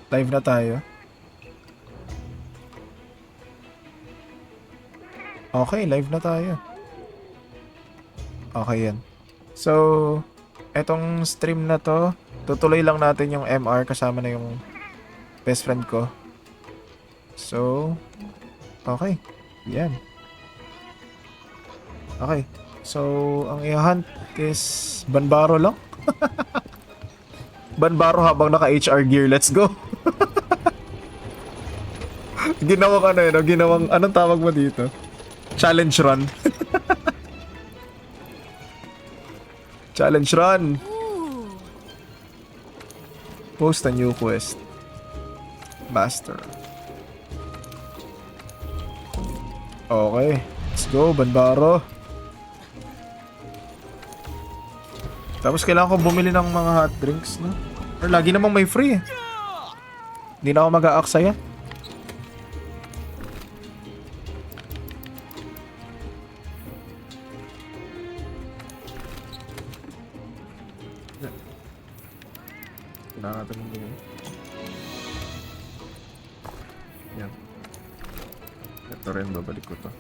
Live na tayo. Okay, live na tayo. Okay yan. So, etong stream na to, tutuloy lang natin yung MR kasama na yung best friend ko. So, okay. Yan. Okay. So, ang i-hunt is Banbaro lang. Banbaro habang naka-HR gear. Let's go. Ginawang ano yun, ginawang, anong tawag mo dito? Challenge run. Challenge run. Post a new quest. Master. Okay. Let's go, Banbaro. Tapos kailangan ko bumili ng mga hot drinks, no? Or lagi namang may free eh. Hindi na ako mag-aaksaya. Kailangan natin ng bumili. Yan. Ito rin, babalik ko to.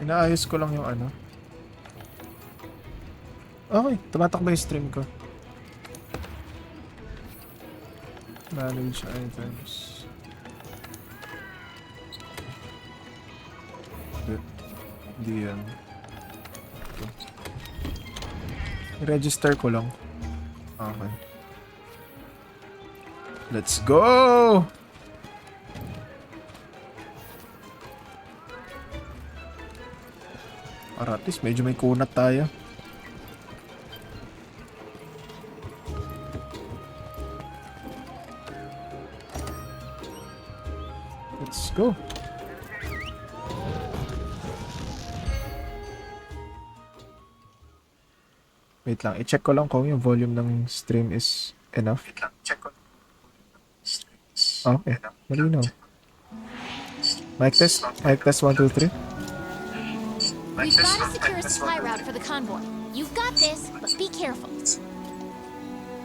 Inaayos ko lang yung ano. Okay, tumatakbo yung stream ko. Manage items. Hindi yan. I-register ko lang. Okay. Let's go! Para at least medyo may kunat tayo. Let's go. Wait lang, i-check ko lang kung yung volume ng stream is enough. Wait lang, check ko. Okay, malinaw. Mic test 1, 2, 3. We've got to secure a supply route for the convoy. You've got this, but be careful.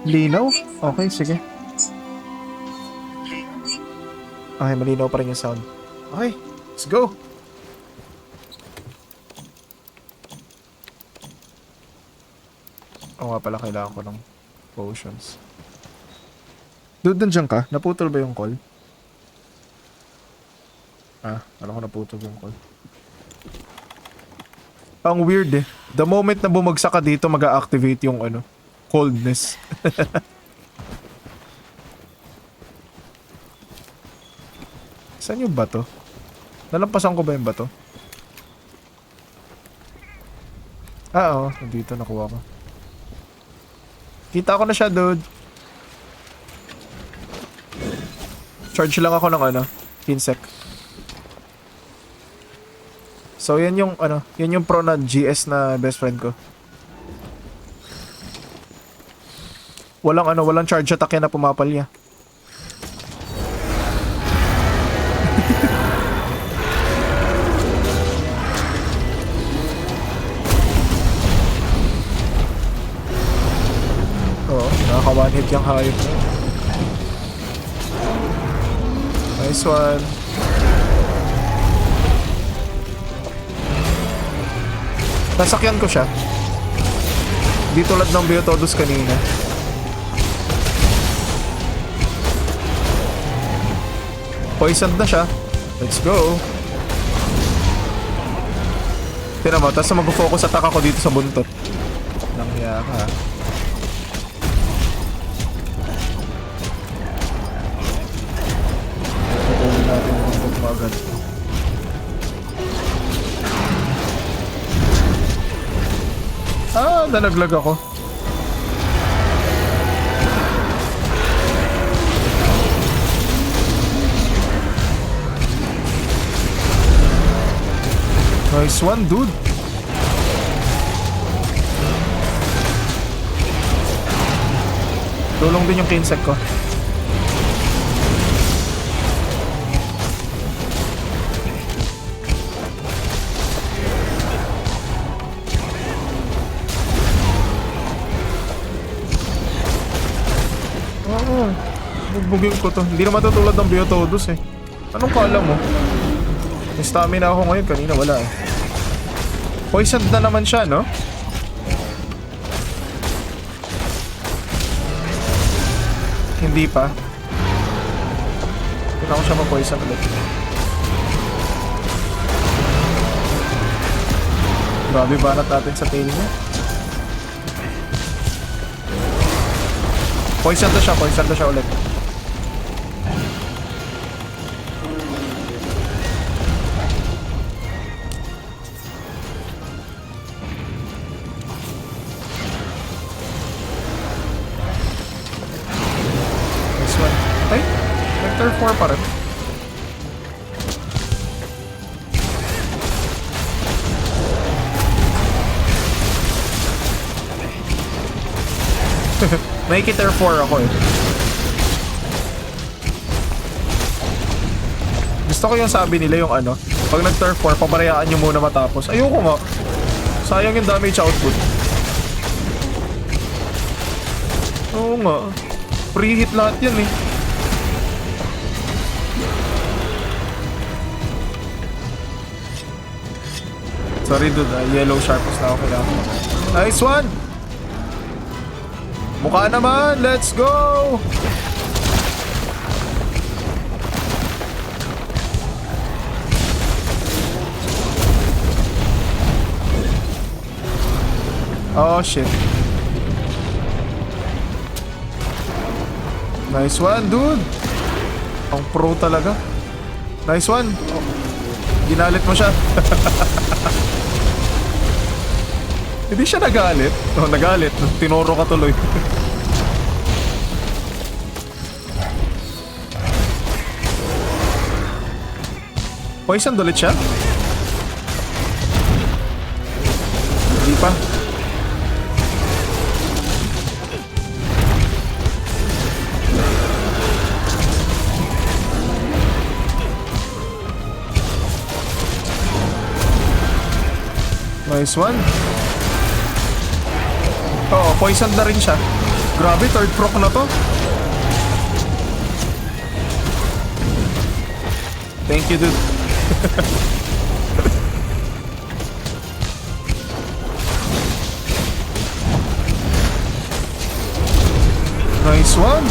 Linaw? Okay, sige. Okay, malinaw pa rin yung sound. Okay, let's go! Oo nga pala, kailangan ko ng potions. Dude, nandiyan ka? Naputol ba yung call? Alam ko naputol yung call. Ang weird eh. The moment na bumagsak ka dito, mag-a-activate yung ano, coldness. Saan yung bato? Nalampasan ko ba yung bato? Oo. Nandito, nakuha ko. Kita ko na siya, dude. Charge lang ako ng ano, insect. So, yan yung, ano, yan yung pro na GS na best friend ko. Walang charge attack yan na pumapalya. Oo, nakaka-one hit yung hayop na. Nice one. Nasakyan ko siya. Di tulad ng Biotodos kanina. Poisoned na siya. Let's go. Tira mo, tapos mag-focus attack ako dito sa buntot. Nangya ka. Patuloy natin yung buntot mo agad. Nalaglag ako. Nice one, dude. Tulong din yung kinsek ko. bubugbugin ko to. Hindi na matutulad ng Biotodos eh. Anong kala mo? May stamina ako ngayon, kanina wala eh. Poisoned na naman siya, no? Hindi pa. Kailangan ko siya ma-poison ulit. Grabe, banat natin sa tail niya. Poison to siya ulit. This one. Ay, Vector 4 pa rin. May Vector 4 ako eh. Gusto ko yung sabi nila yung ano, pag nag-turf 4, pabarayaan nyo muna matapos. Ayoko nga. Sayang yung damage output. Oo nga. Pre-hit lahat yan eh. Sorry dude, yellow sharpness na ako kailangan. Nice one! Mukha naman! Let's go! Oh shit. Nice one, dude. Ang pro talaga. Nice one. Oh, ginalit mo siya. Hindi siya nagalit. Oh, nagalit. Tinuro ka tuloy. Poison ulit siya? Hindi pa. Nice one. Oo, poison na rin siya. Grabe, third proc na to. Thank you, dude. Nice one.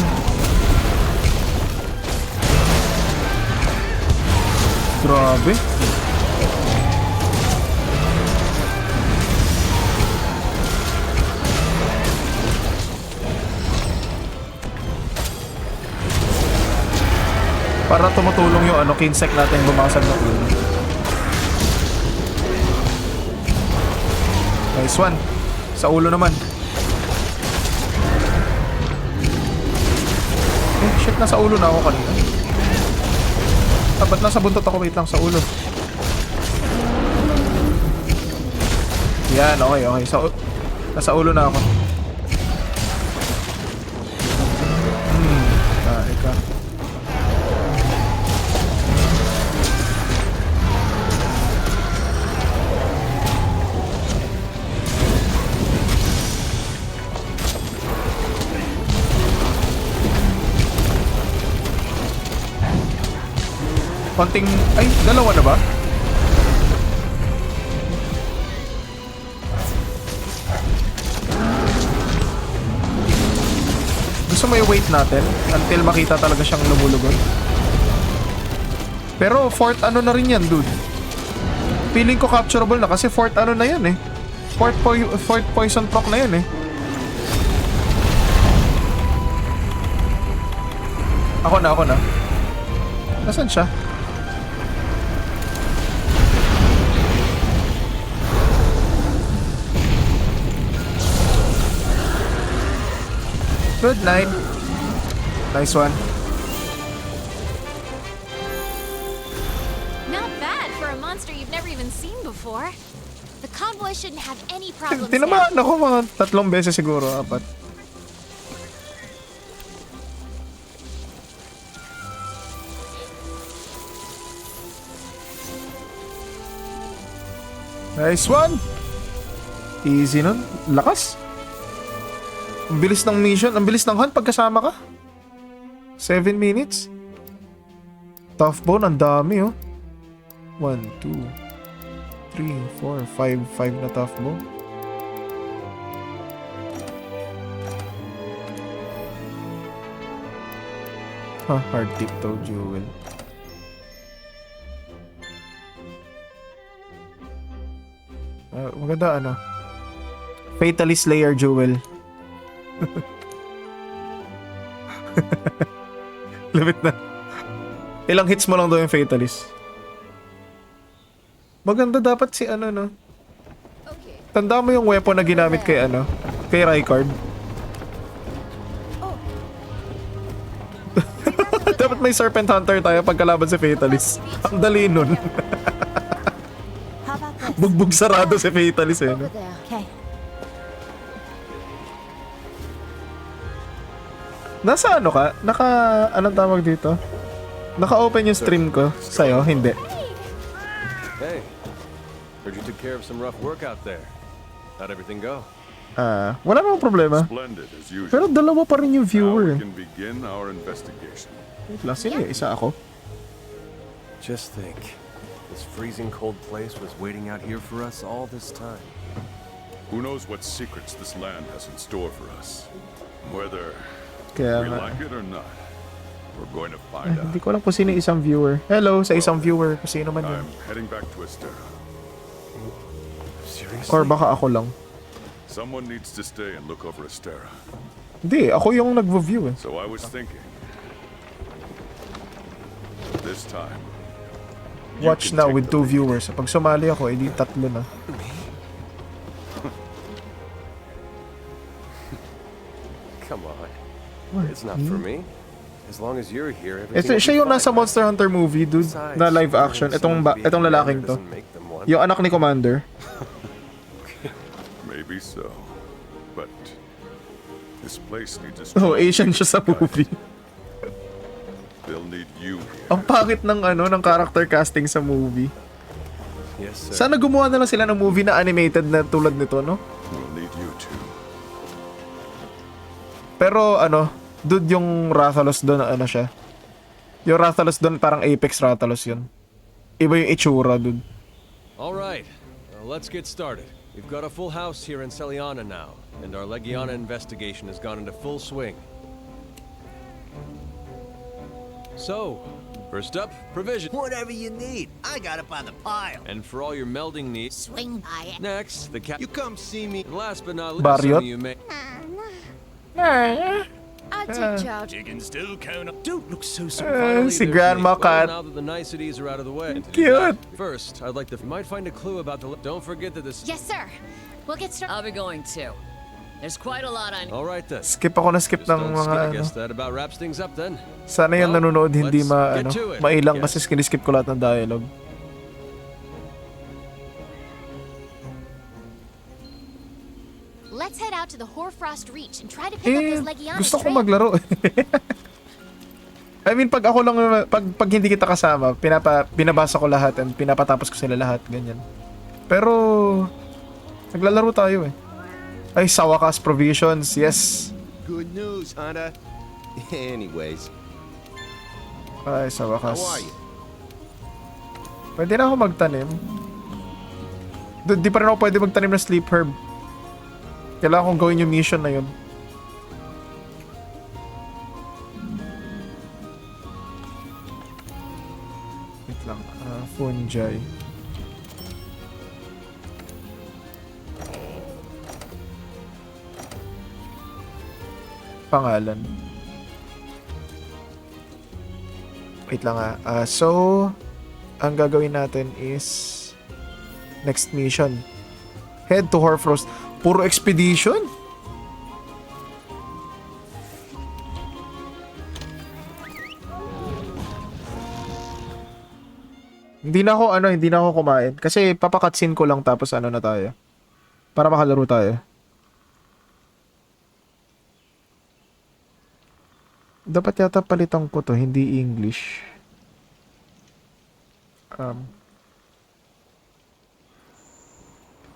Grabe. Para tumutulong yung ano, kinsek natin bumasag na ulo. Nice one. Sa ulo naman. Eh, shit, nasa ulo na ako kanina. Ah, ba't nasa buntot ako? Wait lang, sa ulo. Yan, okay, okay. Nasa ulo na ako. Ika. Konting... Ay, dalawa na ba? Gusto mo i-wait natin until makita talaga siyang lumulugon? Pero fourth ano na rin yan, dude. Feeling ko capturable na kasi fourth ano na yan eh. Fourth poison proc na yan eh. Ako na. Nasaan siya? Good night. Nice one. Not bad for a monster you've never even seen before. The convoy shouldn't have any problems now. Tinamaan ako mga 3 beses siguro, 4. Nice one. Easy nun. Lakas. Ang bilis ng mission. Ang bilis ng hunt pagkasama ka. 7 minutes? Tough bone, ang dami oh. 1, 2, 3, 4, 5. 5 na tough bone. Hard tiptoe jewel. Maganda ano. Fatally Slayer jewel. Lamit na. Ilang hits mo lang daw yung Fatalist. Maganda dapat si ano no. Tanda mo yung weapon na ginamit kay ano, kay Rykard. Dapat may Serpent Hunter tayo pagkalaban si Fatalist. Ang dali nun. How about this? Bugbog sarado si Fatalist eh. No? Over there. Okay. Nasa ano ka? Anong tawag dito? Naka-open yung stream ko. Sa'yo, hindi. Hey, heard you took care of some rough work out there. How'd everything go? Wala namang problema. Splendid as usual. Pero dalawa pa rin yung Now viewer. we can begin our investigation. Wait lang, sino yung isa ako? Just think, this freezing cold place was waiting out here for us all this time. Who knows what secrets this land has in store for us? Whether Kaya we nga. like it or not, we're going to find Hindi out. ko alam kung sino yung isang viewer. Hello sa isang viewer, kung sino man yun. I'm heading back to Astera. Seriously? Or baka ako lang. Someone needs to stay and look over Astera. Hindi, ako yung nag-view eh. So I was thinking, this time, you Watch can now take with the 2 lead. viewers. Pag sumali ako, edi 3 na. Come on. It's not for me. As long as you're here, everything Ito, will siya be yung fine, nasa right? Monster Hunter movie, dude. Besides, Na live action. someone being Itong together lalaking to. doesn't make them one. Yung anak ni Commander. Maybe so, but this place needs a Oh, strong Asian siya sa movie. They'll need you here. Ang pangit ng ng character casting sa movie. Yes, sir. Sana gumawa na lang sila ng movie na animated na tulad nito, no? We'll need you too. Pero dude, yung Rathalos doon, siya. Yung Rathalos doon, parang Apex Rathalos yun. Iba yung itsura, dude. All right, let's get started. We've got a full house here in Celiana now, and our Legiana investigation has gone into full swing. So, first up, provision. Whatever you need. I got it by the pile. And for all your melding needs. Swing by it. Next, the cat. You come see me. And last but not least, Barriot? some of you may. I take charge. Chicken still count up. Don't look so si surprised. There's Grandma me. Cat. Well, now that the niceties are out of the way. And to do Cute. that, first, I'd like to. You might find a clue about the. Don't forget that this. Yes, sir. We'll get started. I'll be going too. There's quite a lot on. All right then. Skip ako na skip Just ng don't skip. mga I guess that about wraps things up then. Sana yung Well, nanonood hindi let's get to it. mailang Yes. kasi skip ko lahat ng dialogue. Let's head out to the Hoarfrost Reach and try to pick up Eh, those Legiana gusto ko trail. maglaro. I mean, pag ako lang, pag hindi kita kasama, pinabasa ko lahat and pinapatapos ko sila lahat, ganyan. Pero, naglalaro tayo eh. Ay, sa wakas, provisions, yes. Good news, Hunter. Anyways, Ay, sa wakas. how are you? Pwede na ako magtanim. Di pa rin ako pwede magtanim ng sleep herb. Kailangan kong gawin yung mission na yun. Wait lang. Fungi. Pangalan. Wait lang so, ang gagawin natin is next mission. Head to Hoarfrost. Puro expedition? Hindi na ako kumain. Kasi papakatsin ko lang tapos na tayo. Para makalaro tayo. Dapat yata palitan ko to, hindi English.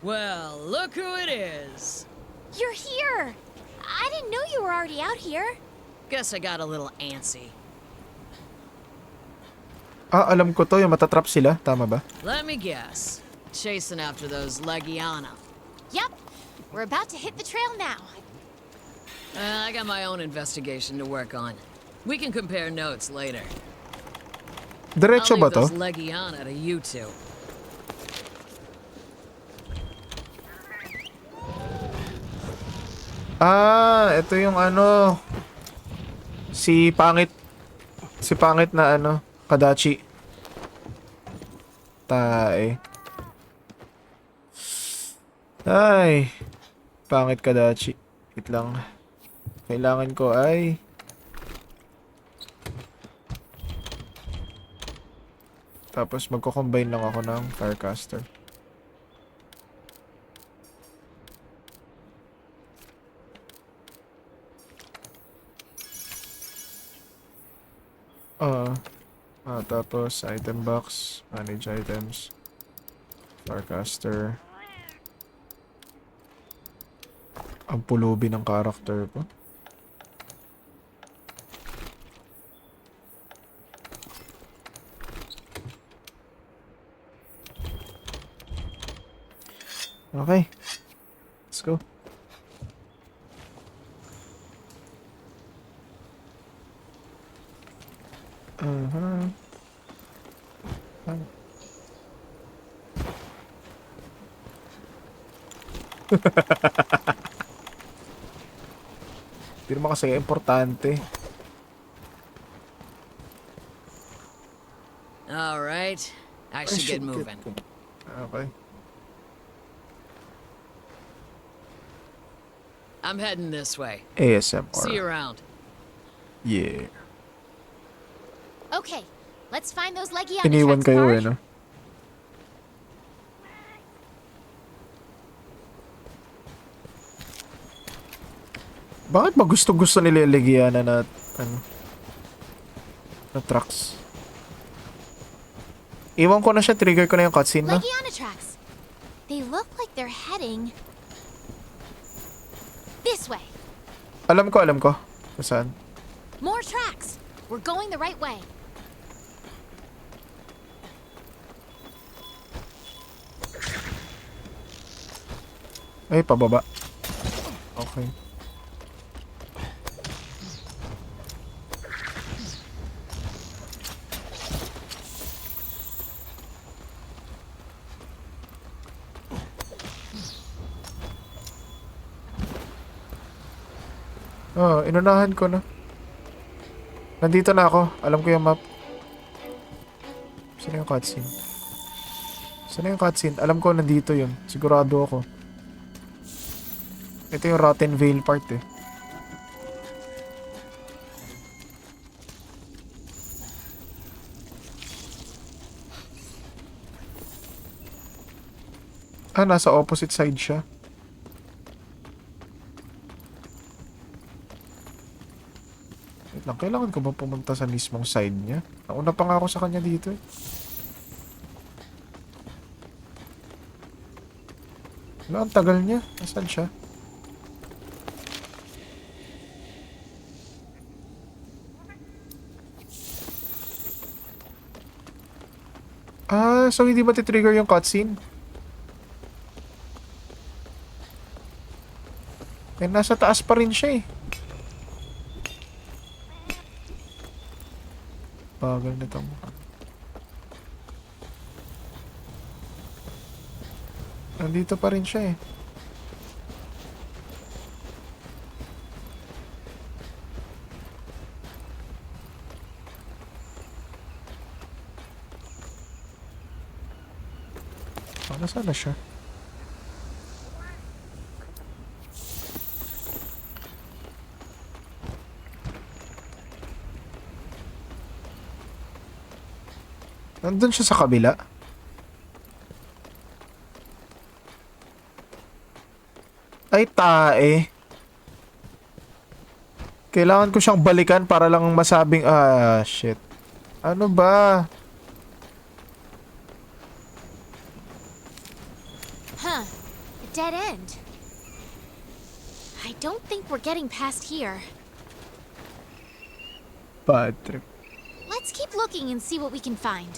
Well, look who it is. You're here. I didn't know you were already out here. Guess I got a little antsy. Ah, alam ko to. Yung matatrap sila. Tama ba? Let me guess. Chasing after those Legiana. Yep. We're about to hit the trail now. I got my own investigation to work on. We can compare notes later. Diretso I'll ba leave to? those Legiana to you two. Ah, ito yung ano. Si Pangit. Si Pangit na ano. Kadachi. Tae. Ay. Pangit Kadachi. Wait lang. Kailangan ko ay... Tapos magko-combine lang ako ng Firecaster. Tapos item box, manage items, Firecaster. Ang pulubi ng character ko. Okay. Let's go. Hindi naman kasi importante. All right. I should get moving. Okay. I'm heading this way. ASMR. See you around. Yeah. Okay, let's find those Legiana Iniwan tracks, kayo Bard. no? Bakit ba gusto-gusto nila yung Legiana na ano? Na trucks? Iwan ko na siya, trigger ko na yung cutscene na. Legiana tracks. They look like they're heading this way. Alam ko. Kung saan? More tracks. We're going the right way. Ay, pababa. Okay. Oh, inunahan ko na. Nandito na ako. Alam ko yung map. Saan yung cutscene? Saan yung cutscene? Alam ko nandito yun. Sigurado ako. Ito yung Rotten Vale part eh. Ah, nasa opposite side siya. Wait lang, kailangan ko ba pumunta sa mismong side niya? Nauna pa nga ako sa kanya dito eh. Wala, ang tagal niya. Nasaan siya? Ah, so hindi ba titrigger yung cutscene? Eh, nasa taas pa rin siya eh. Bagal nitong... Nandito pa rin siya eh. Ah, nasaan na siya? Nandun siya sa kabila. Ay, tae. Kailangan ko siyang balikan para lang masabing, ah, shit. Ano ba? Huh. A dead end. I don't think we're getting past here. Bad trip. Let's keep looking and see what we can find.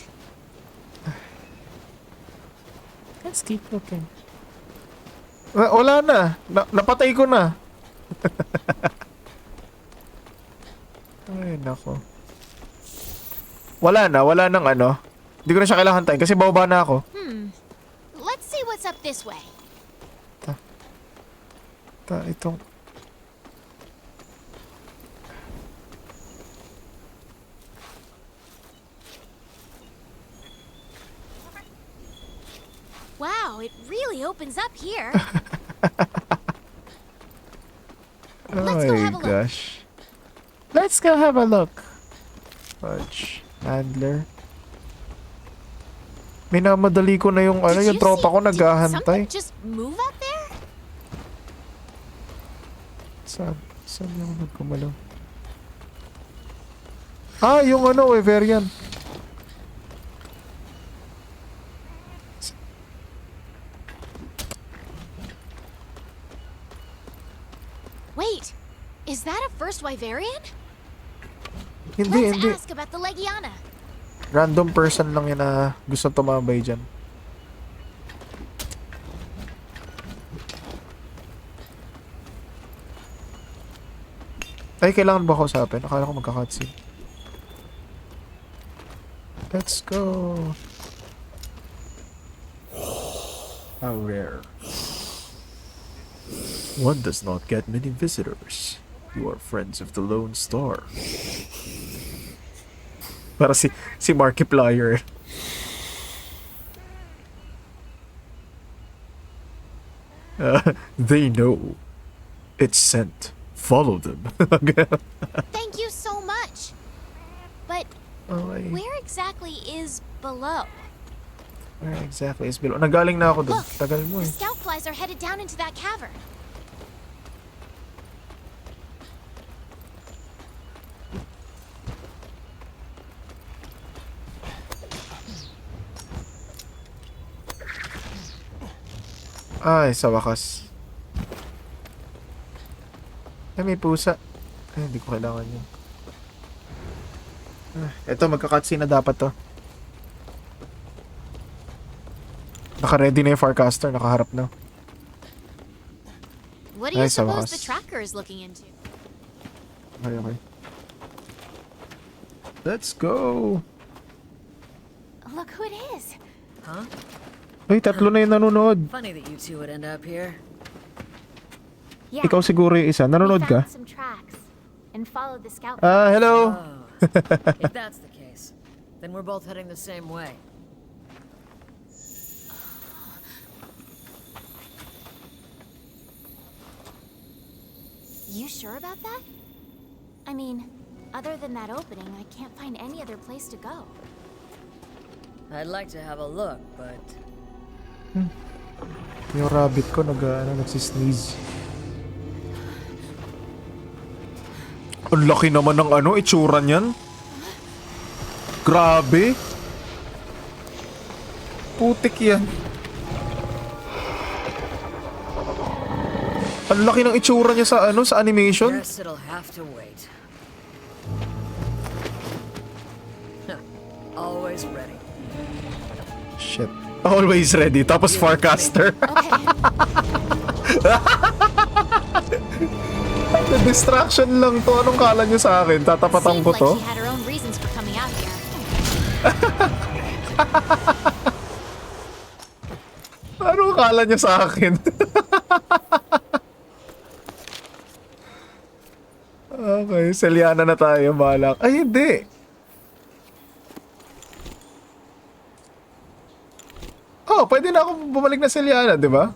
Let's keep looking. Wala na. Napatay ko na. Ay, nako. Wala nang ano. Hindi ko na siya kailangan tayo kasi bababa na ako. Let's see what's up this way. Itong... Wow, it really opens up here. Let's go have a look. Gosh. Let's go have a look. Fudge. Handler. Minamadali ko na yung ano, Did yung you tropa see- ko did naghahantay. something just move up there? Saan yung nagkumalaw? Ah, yung ano, Wyverian. Wait, is that a first Wyverian? Hindi, Let's hindi. ask about the Legiana. Random person lang yun na gusto tumambay dyan. Ay, kailangan ba kausapin? Akala ko magka-cutscene. Let's go. How rare. One does not get many visitors. You are friends of the Lone Star. Para si Markiplier. They know. It's sent. Follow them. Thank you so much. But Okay. where exactly is below? Where exactly is below? Nagaling na ako doon. Look, Tagal mo the eh. scout flies are headed down into that cavern. Ay, sa wakas. Ay, may pusa. Ay, hindi ko kailangan yun. Eto, magka-cutscene na dapat to. Naka-ready na yung Farcaster. Nakaharap na. What do you Ay, sa suppose wakas. the tracker is looking into? Okay, okay. Let's go! Look who it is. Huh? Ay, tatlo na yung nanonood. Funny that you two would end up here. Yeah, Ikaw siguro yung isa. Nanonood we ka? found some tracks and followed the scout. Ah, hello! Oh. If that's the case, then we're both heading the same way. You sure about that? I mean, other than that opening, I can't find any other place to go. I'd like to have a look, but Yung rabbit ko nagsisneeze. Ang laki naman ng ano, itsura niyan. Grabe. Putik yan. Ang laki ng itsura niya sa ano, sa animation. guess it'll have to wait. Always ready. Shit. Always ready. Tapos Farcaster. Okay. Distraction lang to. Anong kala niyo sa akin? Tatapatan Seemed ko like to? she had her own reasons for coming out here. Anong kala niya sa akin? Okay, Celiana na tayo, balak. Ay, hindi. Oh, pwede na ako bumalik na Celiana, di ba?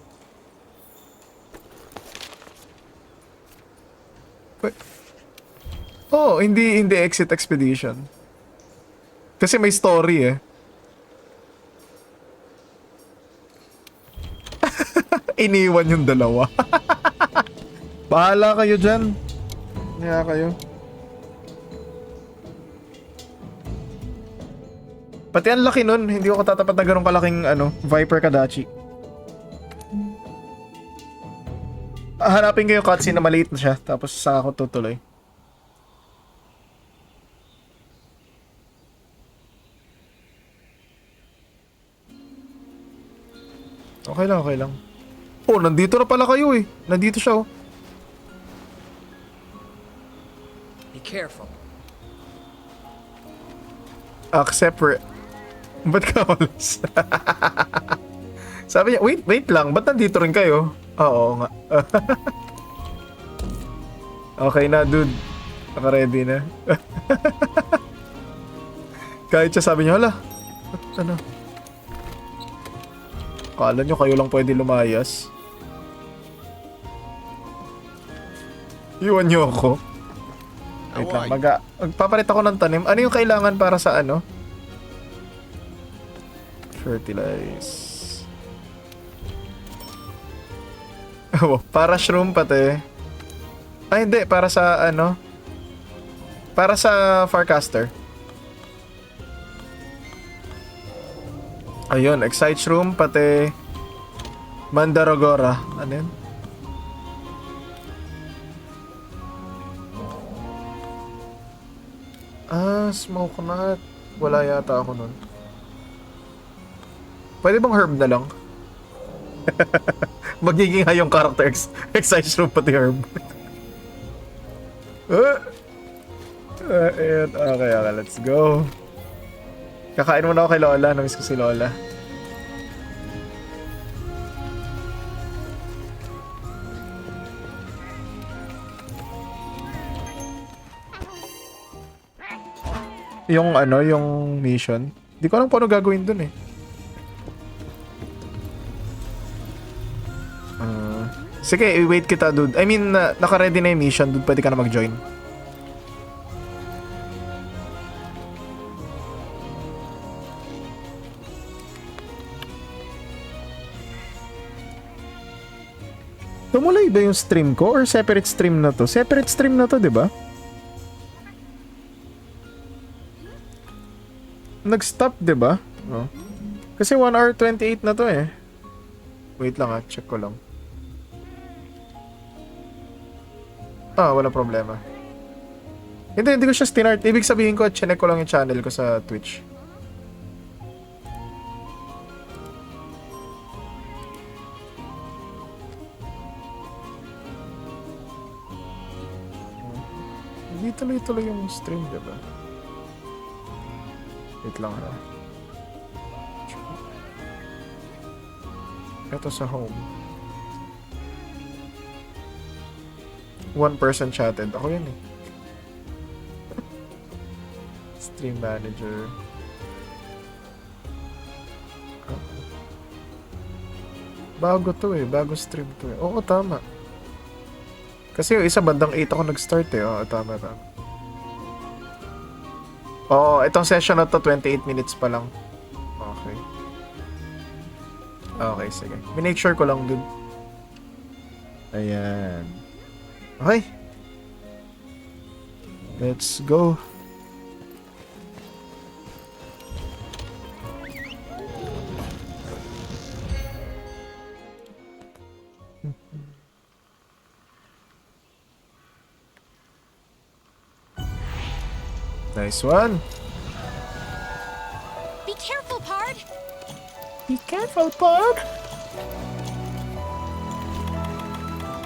Oh, hindi exit expedition. Kasi may story eh. Iniwan yung dalawa. Bahala kayo dyan. Kaya kayo. Pati ang laki nun. Hindi ko katatapat na ganun kalaking Viper Kadachi. Hanapin ko yung cutscene na maliit na siya. Tapos saka ako tutuloy. Okay lang, okay lang. Oh, nandito na pala kayo eh. Nandito siya oh. Be careful. Accept for... Ba't ka ulis? Sabi niya, wait lang. Ba't nandito rin kayo? Oo nga. Okay na, dude. Naka-ready na. Kahit siya sabi niya, hala. Ano? Kala nyo kayo lang pwede lumayas. Iwan nyo ako. Wait lang, magpapalit ako ng tanim. Ano yung kailangan para sa ano? Fertilize. Oh, para shroom pati. Ay, hindi. Para sa ano? Para sa Farcaster. Ayun, Excite Shroom pati Mandaragora. Ano yun? Smoke nut. Wala yata ako nun. Pwede bang herb na lang? Magiging hayong character Excite Shroom pati herb. Ayan, okay, let's go. Kakain muna ako kay Lola. Namiss ko si Lola. Yung ano, yung mission. Di ko alam paano gagawin dun eh. Sige, i-wait kita, dude. I mean, naka-ready na yung mission, dude. Pwede ka na mag-join. Tumuloy ba yung stream ko or separate stream na to? Separate stream na to, di ba? Nag-stop, di ba? Oh. Kasi 1 hour 28 na to eh. Wait lang check ko lang. Wala problema. Hindi ko siya stinart. Ibig sabihin ko, chinek ko lang yung channel ko sa Twitch. Hindi tuloy-tuloy yung stream, diba? Wait lang Ito sa home. 1 person chatted. Ako yan eh. Stream manager. Bago to eh. Bago stream to eh. Oo, tama. Kasi yung isa bandang 8 ako nag-start eh. Oo, tama. Oo, itong session na to 28 minutes pa lang. Okay. Okay, sige. Minake sure ko lang dun. Ayan. Okay. Let's go. Nice one. Be careful, Pard. Be careful, Pard.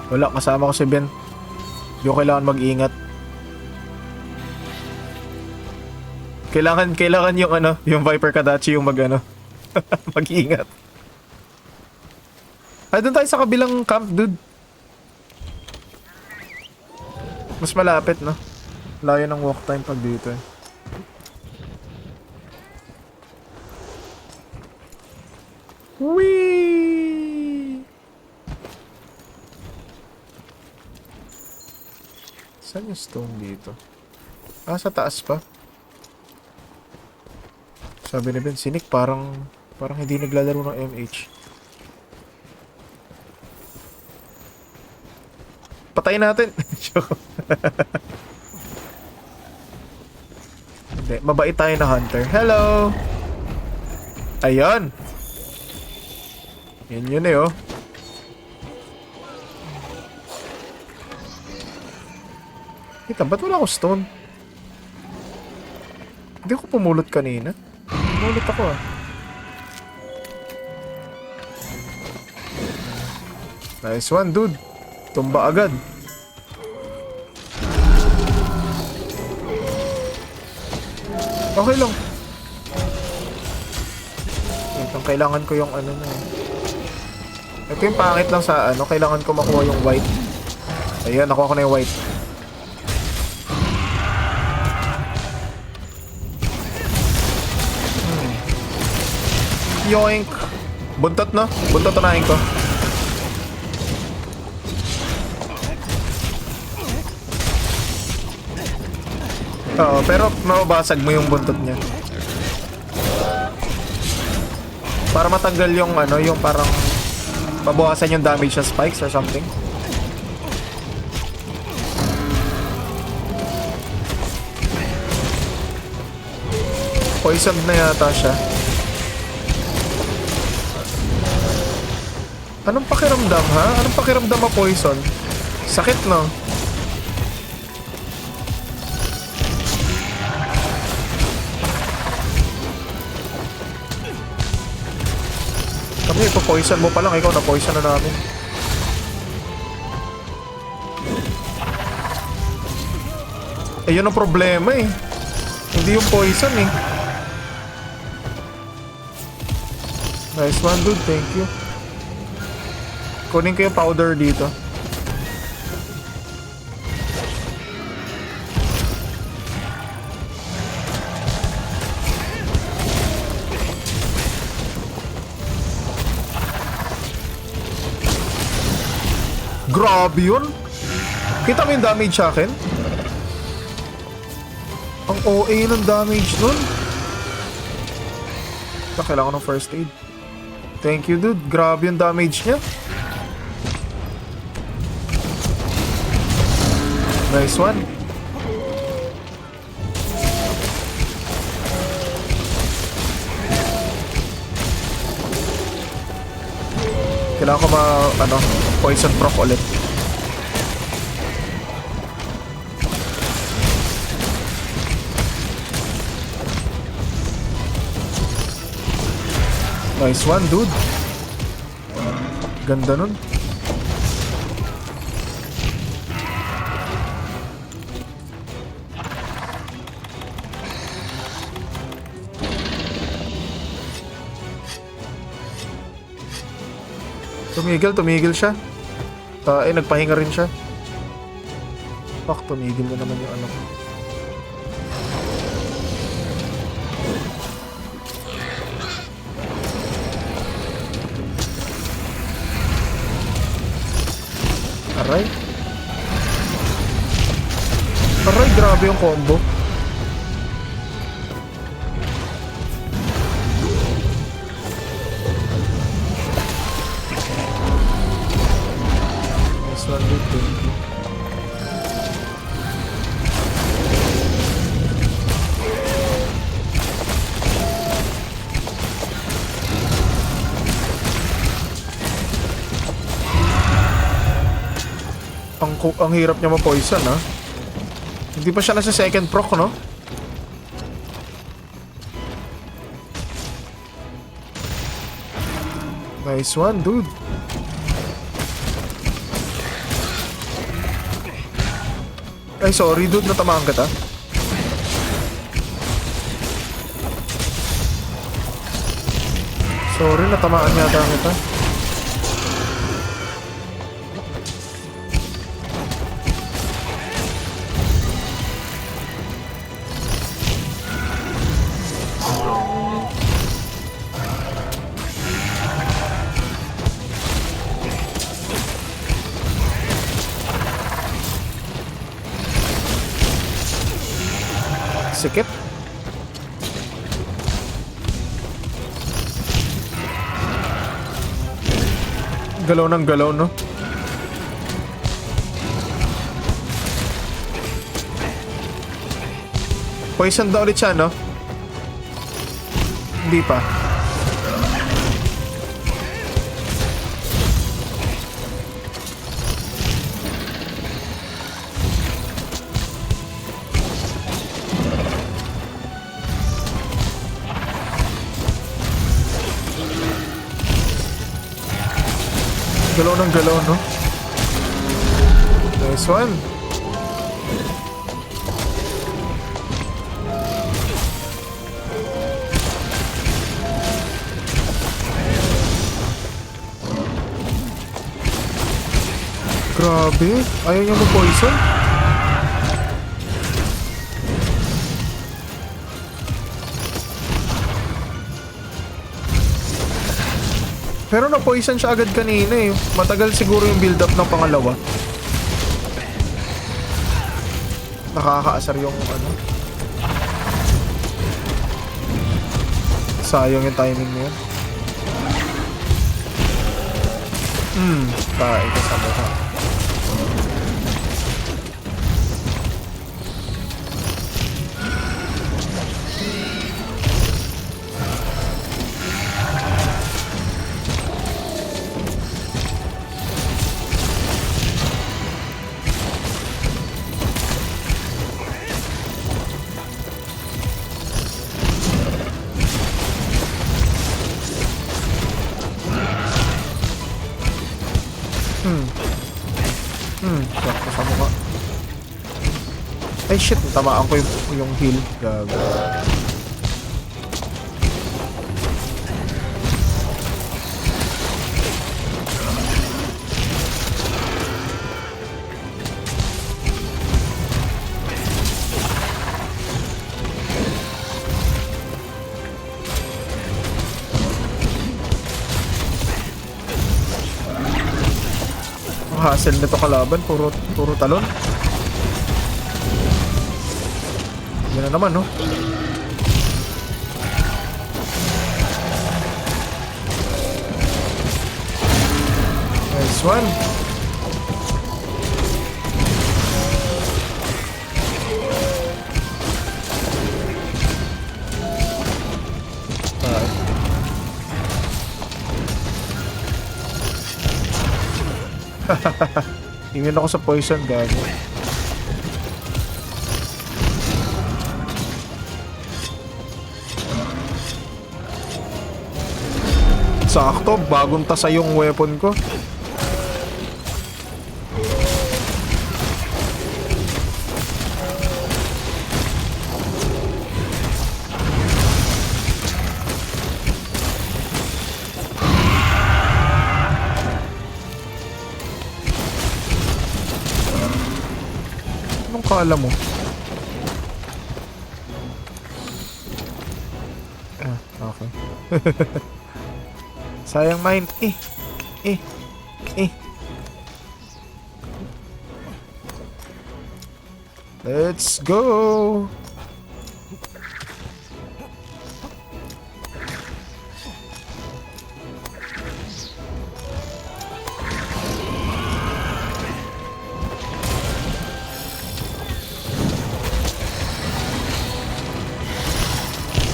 Wala, kasama ko si Ben. Hindi ko kailangan mag-ingat. Kailangan yung ano, yung Viper Kadachi yung mag-ingat. Ay, doon tayo sa kabilang camp, dude. Mas malapit, no? Layo ng walk time pag dito eh. Whee! Saan yung stone dito? Sa taas pa. Sabi ni Ben, Sinik, parang hindi naglalaro ng MH. Patayin natin. Hindi, mabait tayo na hunter. Hello! Ayun! Yun eh oh. Kita, ba't wala ako stone? Hindi ko pumulot kanina. Pumulot ako Nice one, dude. Tumba agad. Okay lang. Itong kailangan ko yung ano na. Ito yung pangit lang sa ano. Kailangan ko makuha yung white. Ayan, nakuha ko na yung white. Yoink. Buntot, no? Buntot unahin ko. Oo, pero mababasag mo yung buntot niya. Para matanggal yung ano, yung parang pabawasan yung damage sa spikes or something. Poisoned na yata siya. Anong pakiramdam, ha? Anong pakiramdam ma-poison? Sakit, no? Kami, ipo-poison mo pa lang. Ikaw, na-poison na namin. Eh, yun ang problema, eh. Hindi yung poison, eh. Nice one, dude. Thank you. Kunin ko yung powder dito. Grabe yun. Kita mo yung damage sa akin? Ang OA ng damage nun. Kailangan ng first aid. Thank you, dude. Grabe yung damage niya. Nice one. Kailangan ko poison proc ulit. Nice one, dude. Ganda nun. Tumigil siya. Nagpahinga rin siya. Fuck, tumigil na naman yung ano ko. Aray. Aray, grabe yung combo. Ang hirap niya ma-poison, ha? Hindi pa siya nasa second proc, no? Nice one, dude. Ay, sorry, dude. Natamaan kita. Sorry, natamaan yata kita. Sikip. Galaw ng galaw, no? Poison daw ulit siya, no? Hindi pa. Galaw ng galaw, no? Nice one. Grabe. Ayaw niya mo-poison. Pero na-poison siya agad kanina eh. Matagal siguro yung build-up ng pangalawa. Nakakaasar yung ano. Sayang yung timing niya. Tayo ka sa mukha. Sakto sa mukha. Ay shit, tamaan ko yung heal. Gago. Hassle nito kalaban, puro talon. Yan na naman, no? Nice one. Imin ako sa poison, gago. Sakto, bagong tasa yung weapon ko. Anong kala mo? Okay. Sayang mine. Let's go.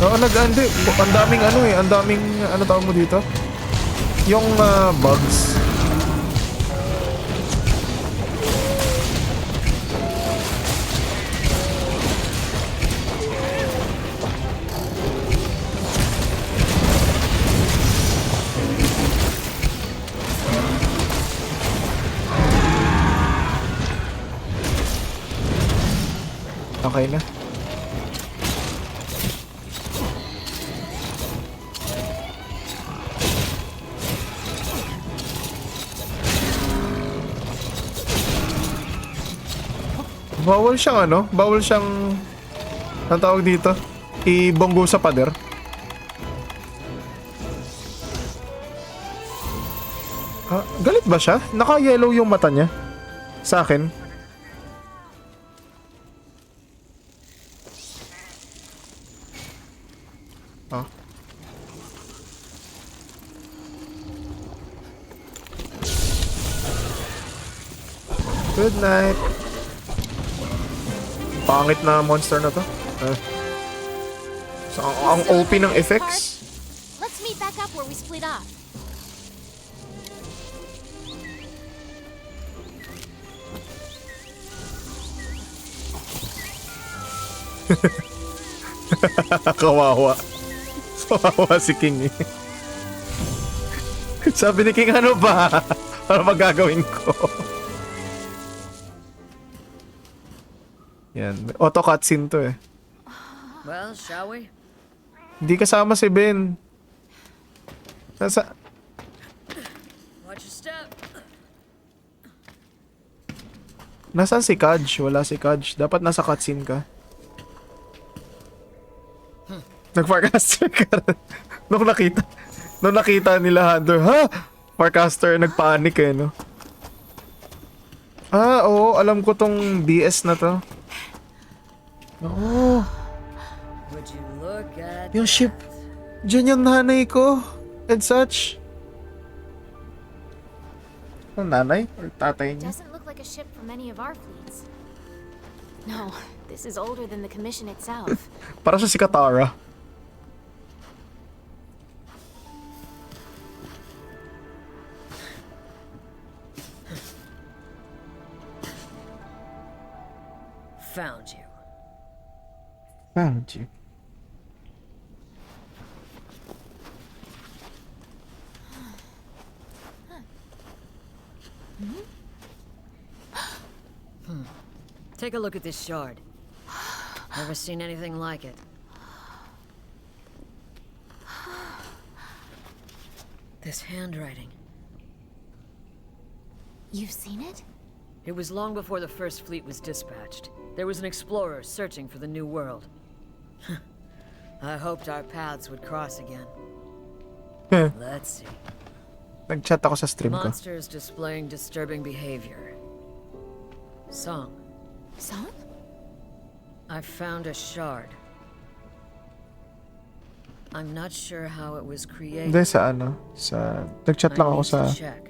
Oo, nag-andi. Ang daming ano eh. Ang daming, ano tawag mo dito? Yung bugs. Okay na. Bawal siyang ano? Bawal siyang... Ang tawag dito? Ibonggo sa pader. Galit ba siya? Naka-yellow yung mata niya. Sa akin. Good night. Pangit na monster na to. So, ang OP ng effects. Let's meet back up where we split off. Kawawa. Kawawa si King eh. Sabi ni King, ano ba? Ano magagawin ko? Yan. Auto cutscene to eh. Well, shall we? Hindi kasama si Ben. Watch your step. Nasaan si Kaj? Wala si Kaj. Dapat nasa cutscene ka. Nag-forecaster ka rin. Nung nakita nila Handler, ha? Forecaster, nagpanic eh, no? Ah, oo. Alam ko tong BS na to. Oo. Would you look at Yung ship. Diyan yung nanay ko. And such. Ang nanay? Or tatay niya? Doesn't look like a ship from any of our fleets. No, this is older than the commission itself. Para siya si Katara. found you. Found you. Take a look at this shard. Never seen anything like it. This handwriting. You've seen it? It was long before the first fleet was dispatched. There was an explorer searching for the new world. I hoped our paths would cross again. Let's see. Nag-chat ako sa stream ko. Monsters displaying disturbing behavior. Song. Song? I found a shard. I'm not sure how it was created. Hindi, sa ano? Sa... Nag-chat lang I ako need to sa... check.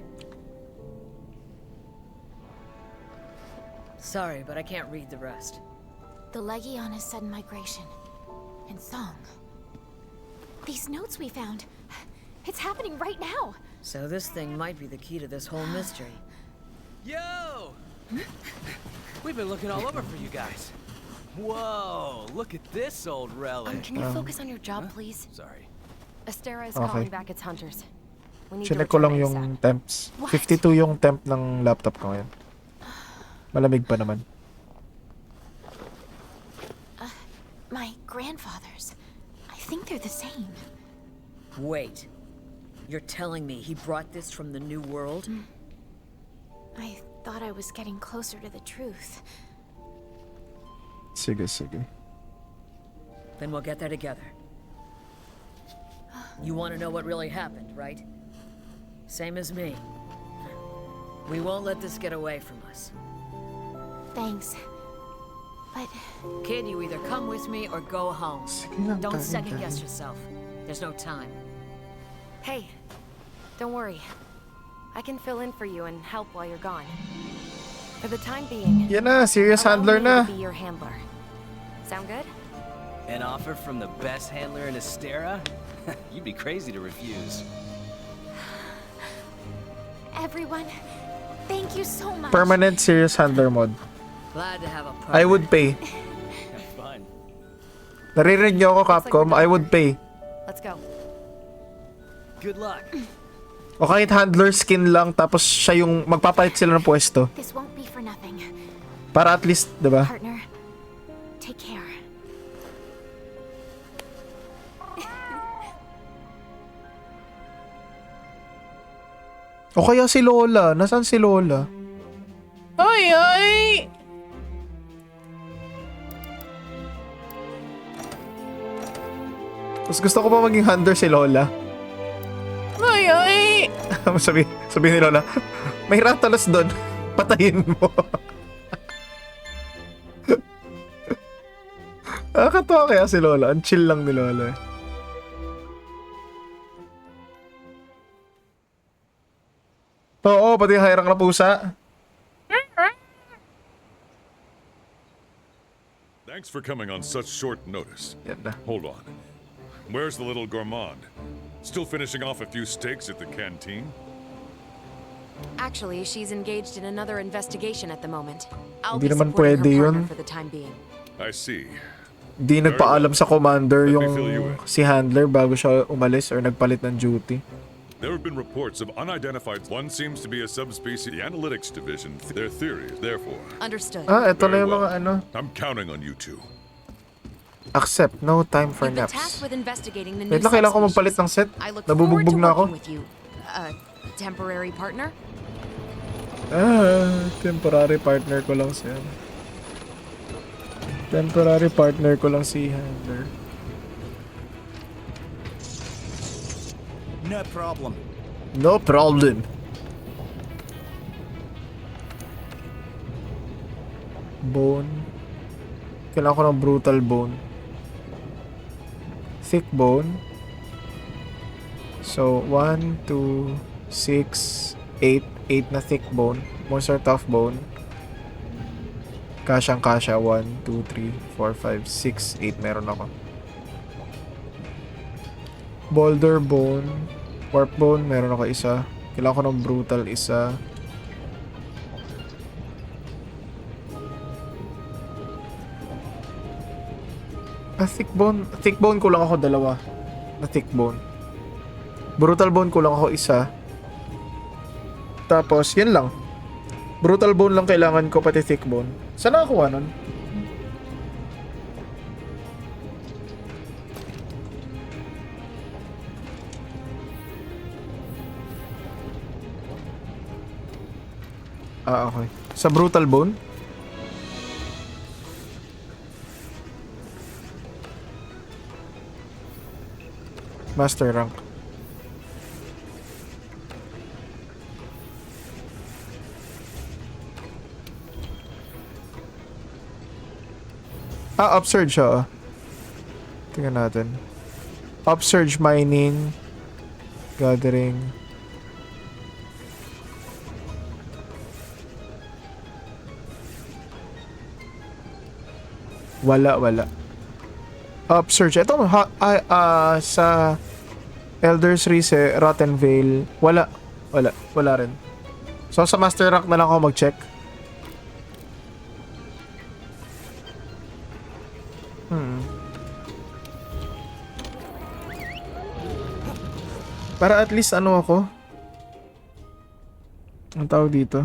Sorry, but I can't read the rest. The Legiona's sudden migration. And Song. These notes we found. It's happening right now. So this thing might be the key to this whole mystery. Yo! We've been looking all over for you guys. Whoa, look at this old relic. Can you focus on your job, please? Sorry. Astera is Okay. calling back its hunters. We need to Chinek ko lang return yung ASAP. temps. What? 52 yung temp ng laptop ko ngayon. Malamig pa naman. My grandfather's. I think they're the same. Wait. You're telling me he brought this from the New World? I thought I was getting closer to the truth. Sige, sige. Then we'll get there together. You want to know what really happened, right? Same as me. We won't let this get away from us. Thanks. But Kid, you either come with me or go home. Sige lang, Don't kain second tayo. guess yourself. There's no time. Hey, don't worry. I can fill in for you and help while you're gone. For the time being, Yan na, serious allow handler me na. to be your handler. Sound good? An offer from the best handler in Astera? You'd be crazy to refuse. everyone, thank you so much. Permanent serious handler mod. Glad to have a partner. I would pay. Fine. Naririnig niyo ako, Capcom. I would pay. Let's go. Good luck. O kahit handler skin lang, tapos siya yung magpapalit sila ng pwesto. This won't be for nothing. Para at least, diba? Partner, take care. O kaya si Lola. Nasaan si Lola? Ay, ay! Mas gusto ko pa maging hunter si Lola. Ay, ay! sabi ni Lola, may ratalos doon. Patayin mo. Nakakatawa kaya si Lola. Ang chill lang ni Lola. Oo, pati yung hirang na pusa. Thanks for coming on such short notice. Yan na. Hold on. Where's the little gourmand? Still finishing off a few steaks at the canteen? Actually, she's engaged in another investigation at the moment. I'll Hindi be naman supporting pwede her yun. partner for the time being. I see. Di nagpaalam sa commander Let me yung fill you in. si handler bago siya umalis or nagpalit ng duty. There have been reports of unidentified. One seems to be a subspecies. The analytics division. Their theory, therefore. Understood. Eto na Very yung mga well. ano. I'm counting on you two. Accept. No time for You've been naps. tasked with investigating the new Wait lang, kailangan ko magpalit ng subspecies. set. I look forward Nabubugbog to na ako. working with you, temporary partner. Temporary partner ko lang siya. Temporary partner ko lang si Handler. No problem. No problem. Bone. Kailangan ko ng brutal bone. Thick bone. So, 1, 2, 6, 8. 8 na thick bone. Monster tough bone. Kasyang kasya. 1, 2, 3, 4, 5, 6, 8 meron ako. Boulder bone. Warp bone, meron ako isa. Kailangan ko ng brutal isa. Thick bone. Thick bone kulang ako dalawa. Na thick bone. Brutal bone kulang ako isa. Tapos, yan lang. Brutal bone lang kailangan ko, pati thick bone. Saan nakakuha nun? Okay. Sa brutal bone? Master rank. Upsurge siya. Tingnan natin. Upsurge mining. Gathering. Wala. Upsurge. Ito, sa Elder's Rise, Rotten Vale, wala rin. So, sa Master Rank na lang ako mag-check. Para at least ano ako? Ang tawag dito?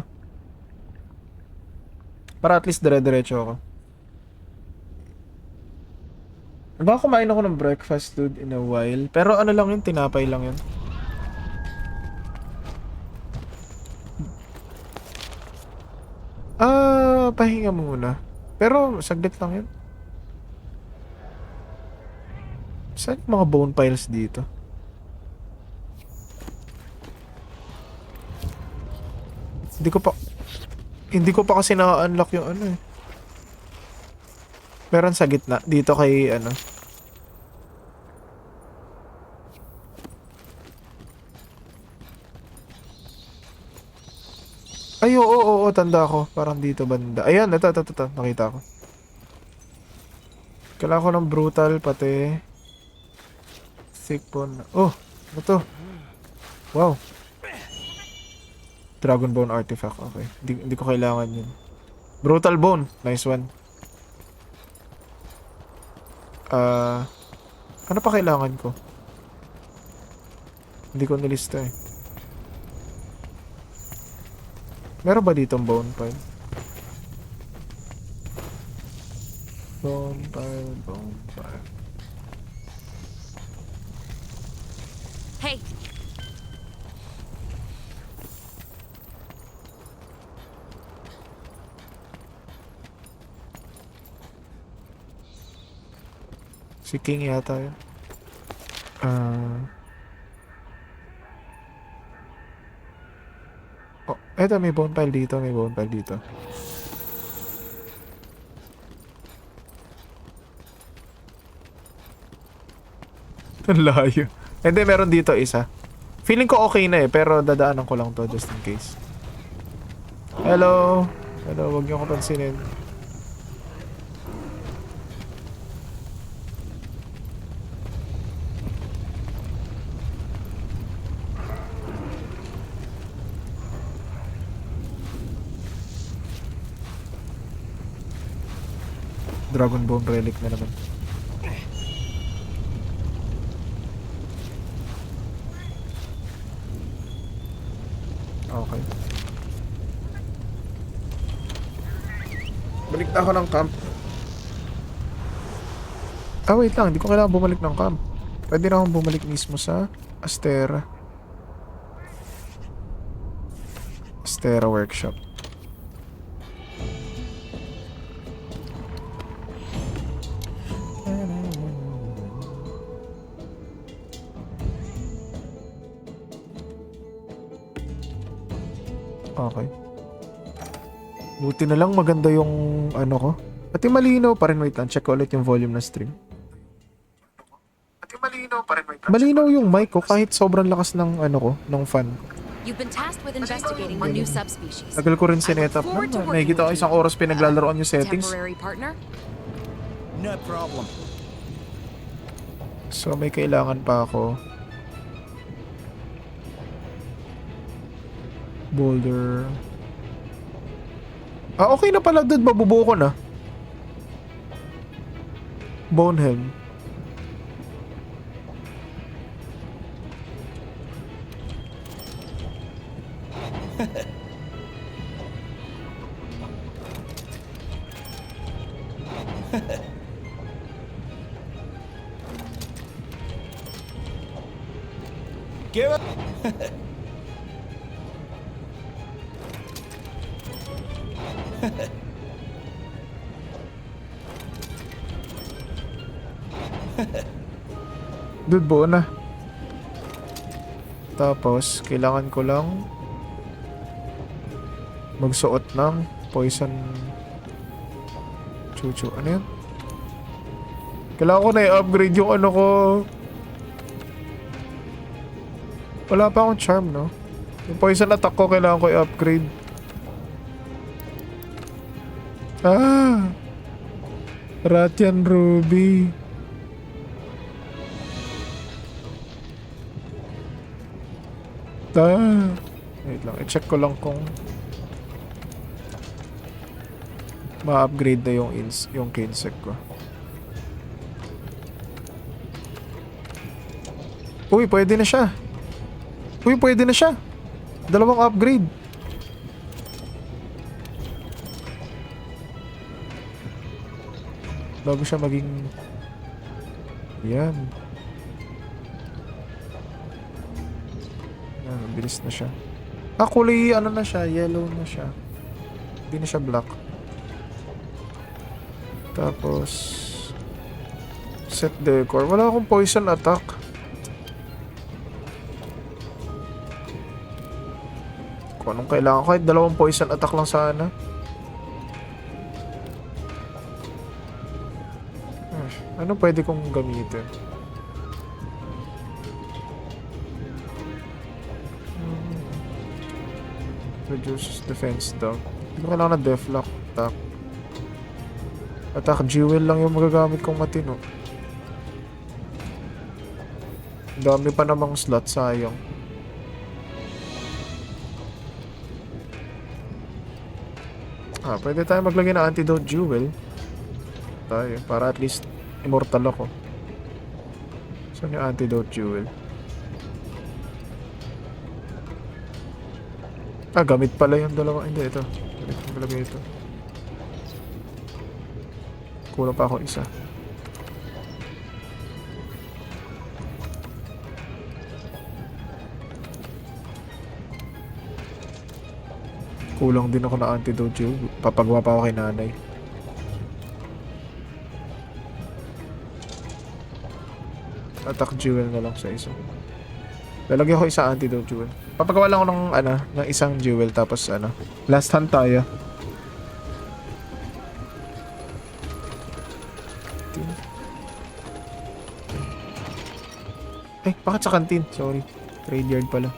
Para at least dire-diretso ako. Baka kumain ako ng breakfast dude in a while. Pero ano lang yun, tinapay lang yun. Pahinga muna. Pero saglit lang yun. Saan yung mga bone piles dito? Hindi ko pa kasi na-unlock yung ano eh. Meron sa gitna. Dito kay ano. Ay, oo, tanda ko. Parang dito banda. Ayan, ito. Nakita ko. Kailangan ko ng brutal, pati thick bone. Oh, ano to? Wow. Dragon bone artifact. Okay. Hindi ko kailangan yun. Brutal bone. Nice one. Ano pa kailangan ko? Hindi ko nilista eh. Meron ba ditong bone pile? Bone pile. Hey, Si King yata yun. Oh, eto may bone pile dito, Ang layo. Hindi, meron dito isa. Feeling ko okay na eh, pero dadaanan ko lang to just in case. Hello, wag niyo ako pansinin. Dragon Bone Relic na naman. Okay. Balik na ako ng camp. Ah, wait lang. Hindi ko kailangan bumalik ng camp. Pwede na akong bumalik mismo sa Astera. Astera Workshop. Okay. Buti na lang maganda yung ano ko. Pati malinaw pa rin. Wait lang, check ko ulit yung volume na stream. Pati malinaw pa rin. Wait lang. Malinaw yung mic ko kahit sobrang lakas ng ano ko, ng fan. You've been tasked with investigating the new subspecies. Tagal ko rin sinetap na. Nakikita ko isang oras pinaglalaroan yung settings. Temporary partner? No problem. So may kailangan pa ako. Boulder. Ah, okay na pala, dude. Mabubuo ko na. Bonehelm. Give it. Dude, buo na. Tapos, kailangan ko lang magsuot ng poison chuchu. Ano yan? Kailangan ko na i-upgrade yung ano ko. Wala pa akong charm, no? Yung poison attack ko, kailangan ko i-upgrade. Ah! Ratian Ruby. Wait lang, i-check ko lang kung ma-upgrade na yung Kinsec ko. Uy, pwede na siya. Uy, pwede na siya. Dalawang upgrade. Bago siya maging... Yan. Yan, bilis na siya. Ah, kulay ano na siya. Yellow na siya. Hindi na siya black. Tapos... Set decor. Wala akong poison attack. Kung anong kailangan. Kahit dalawang poison attack lang sana. Ano pwede kong gamitin? Reduces defense down. Hindi ko kailangan na deflock. Attack. Attack jewel lang yung magagamit kong matino. Dami pa namang slot, sayang. Ah, pwede tayo maglagay ng antidote jewel. Tayo, para at least immortal ako. Saan yung antidote jewel? Ah, gamit pala yung dalawa. Hindi, ito. Gamit ko talaga ito. Kulang pa ako isa. Kulang din ako na antidote jewel. Papagawa pa ako kay nanay. Attack jewel na lang sa isa. Lalagyan ko isa antidote jewel. Papagawa lang ako ng isang jewel tapos last hunt tayo. Bakit sa canteen? Sorry. Trade yard pala.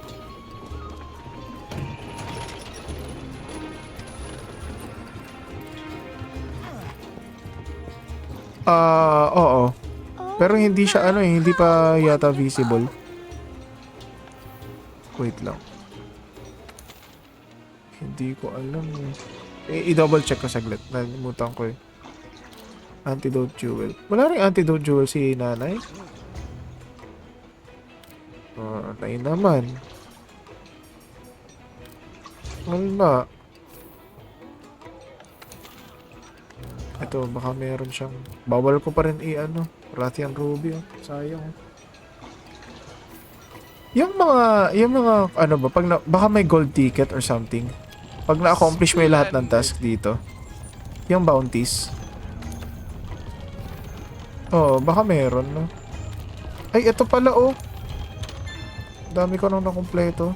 Oo. Pero hindi siya hindi pa yata visible. Wait lang. Hindi ko alam i-double check ko saglit. Nalimutan ko eh. Antidote jewel. Wala rin antidote jewel si nanay. Nay naman. Wala. Ito, baka meron siyang... Bawal ko pa rin i-ano. Rathian Ruby, oh. Sayang. Yung mga, ano ba, baka may gold ticket or something. Pag na-accomplish mo yung lahat ng task dito. Yung bounties. Oh, baka meron, no? Ay, ito pala, oh. Dami ko nang nakumpleto.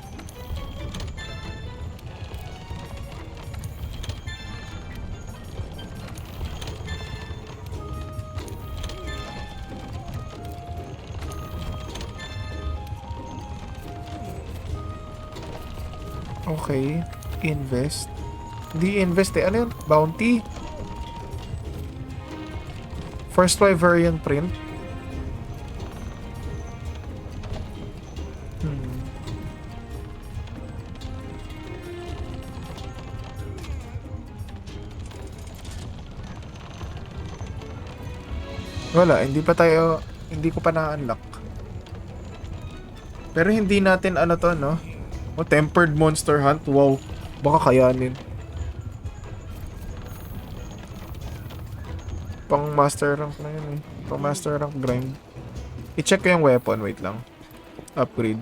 Okay. Invest. Hindi invest eh. Ano yun? Bounty. First try variant print. Wala, hindi ko pa na-unlock. Pero hindi natin ano to, no? O, Tempered Monster Hunt, wow. Baka kayanin. Pang master rank na yun eh. Pang master rank grind. I-check ko yung weapon, wait lang. Upgrade.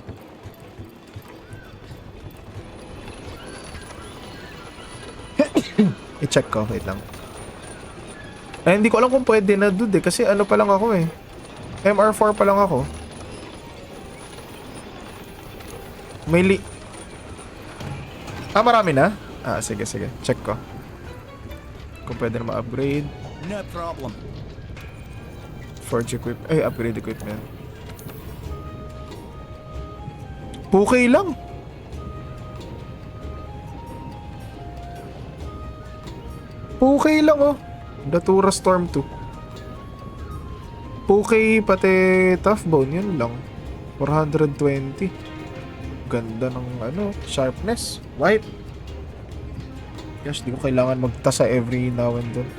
I-check ko, wait lang. Ay, hindi ko alam kung pwede na dude eh. Kasi ano pa lang ako eh. MR4 pa lang ako. Marami na? Sige. Check ko. Kung pwede na ma-upgrade. No problem. Forge upgrade equipment. Okay lang. Okay lang oh. Datura Storm 2. Okay, pati Tough Bone, yun lang. 420. Ganda ng sharpness. White. Gosh, di ko kailangan magtasa every now and then.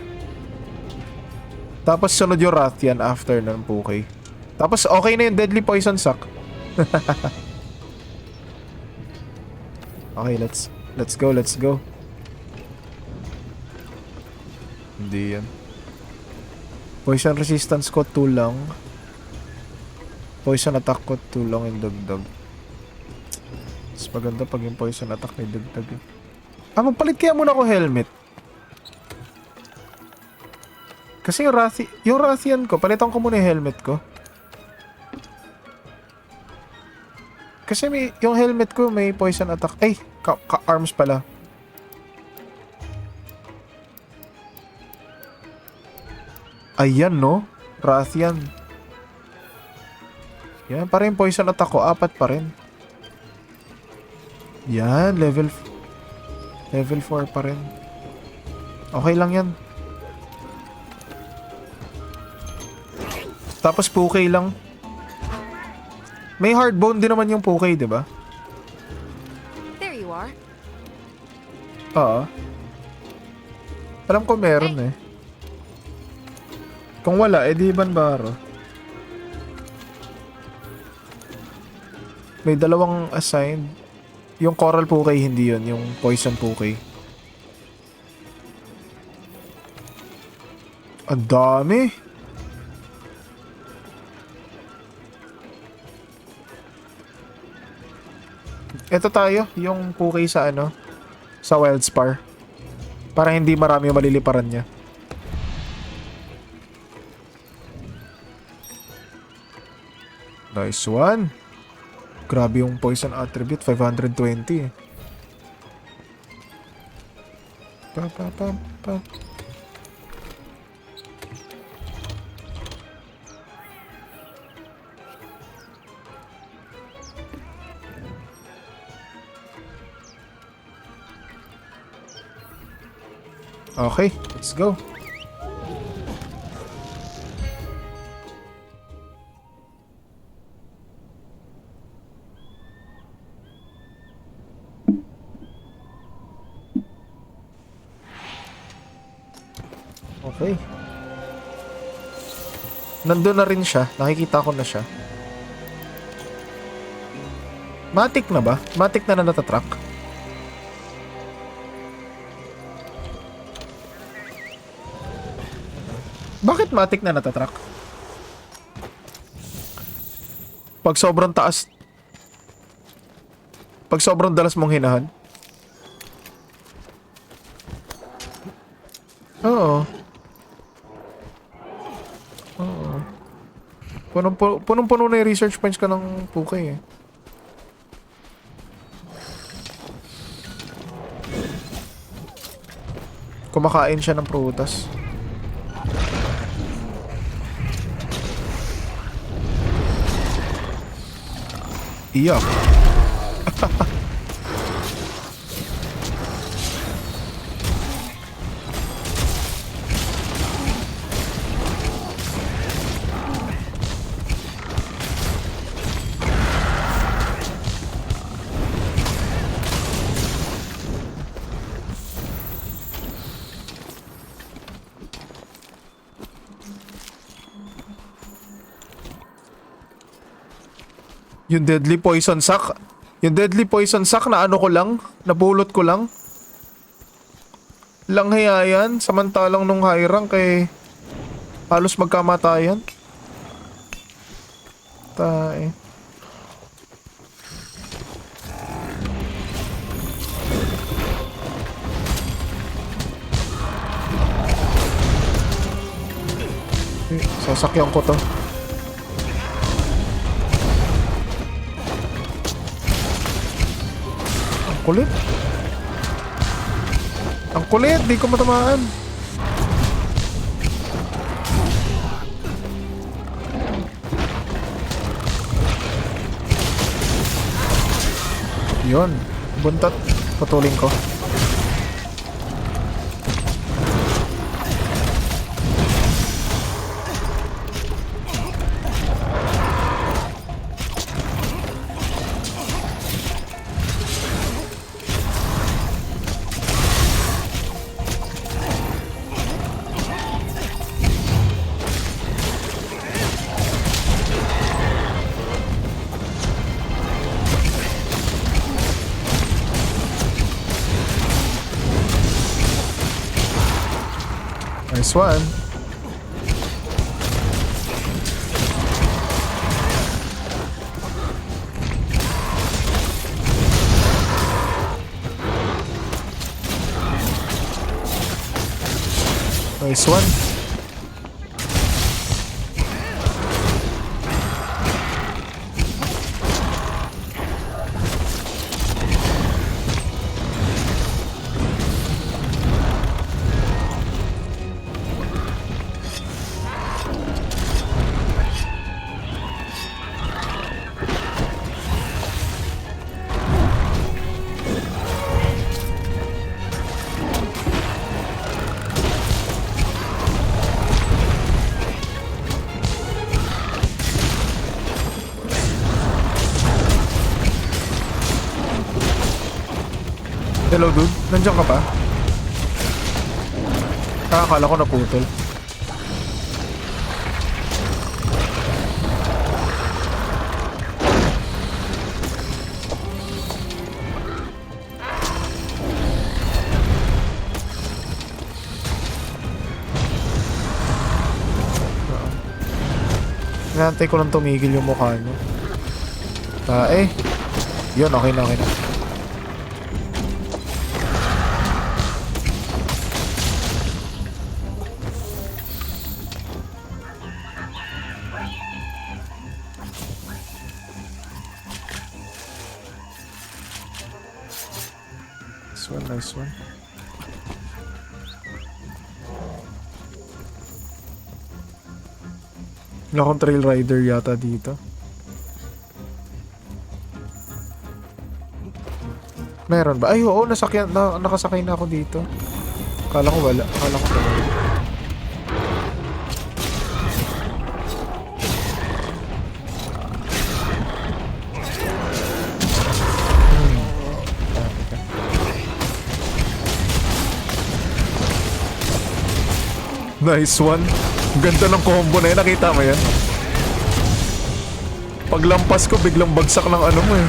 Tapos sunod yung Rathian after ng Pukei. Tapos okay na yung Deadly Poison Sack. Okay, let's go. Hindi yan. Poison resistance ko 2 lang. Poison attack ko 2 lang yung dagdag. Mas maganda pag yung poison attack may dagdag eh. Magpalit kaya muna ako helmet. Kasi yung Rathian ko, palitan ko muna yung helmet ko. Kasi yung helmet ko may poison attack. Ay, arms pala. Ayan no, Rathian. Yan, para yung poison attack ko, 4 pa rin. Yan, level 4 pa rin. Okay lang yan. Tapos Pukei lang. May hard bone din naman yung Pukei, di ba? There you are. Oo. Alam ko meron eh. Kung wala, edi Banbaro. May 2 assigned. Yung Coral Pukei, hindi yun. Yung Poison Pukei. Ang dami. Ito tayo, yung Pukei sa sa Wildspar. Para hindi marami yung maliliparan niya. Nice one. Grabe yung poison attribute, 520 eh. Pa. Okay, let's go. Okay. Nandun na rin siya. Nakikita ko na siya. Matic na ba? Matic na natatrack? Bakit matik na natatrack? Pag sobrang taas... Pag sobrang dalas mong hinahan? Oo. Oo. Punong-puno na yung research points ka ng Pukay eh. Kumakain siya ng prutas. Iyak. Yung deadly poison sack. Yung deadly poison sack na ano ko lang, napulot ko lang. Lang hiya yan, samantalang nung high rank eh halos magkamatayan. Tae. Sasakyan ko to. Kulit. Ang kulit, di ko matamaan. Yun, buntot. Putulin ko. Nice one. Nice one. Hello dude, nandiyan ka pa? Akala ko naputol. Hinantay ko lang tumigil yung mukha niya. Yun, okay na, okay na. Nice one. Wala akong trail rider yata dito. Meron ba? Ay, oo, nakasakay na ako dito. Akala ko wala. Akala ko wala. Nice one. Ganda ng combo na yun. Nakita mo yan? Paglampas ko, biglang bagsak ng ano mo eh.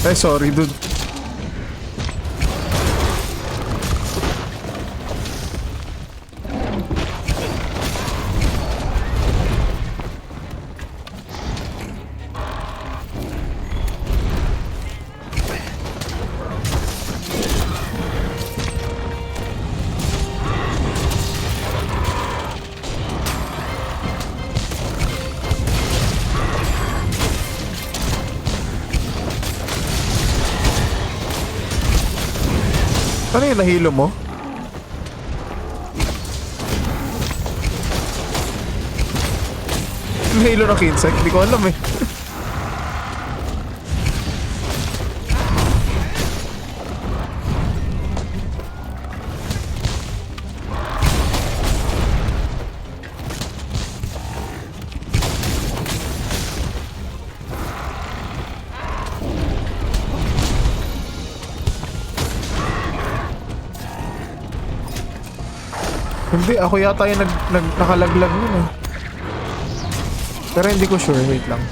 Ay, sorry, dude. Ano yung nahilo mo? Nahilo ng insect? Hindi ko alam eh. Hindi, ako yata yung nakalaglag yun eh. Pero hindi ko sure, wait lang.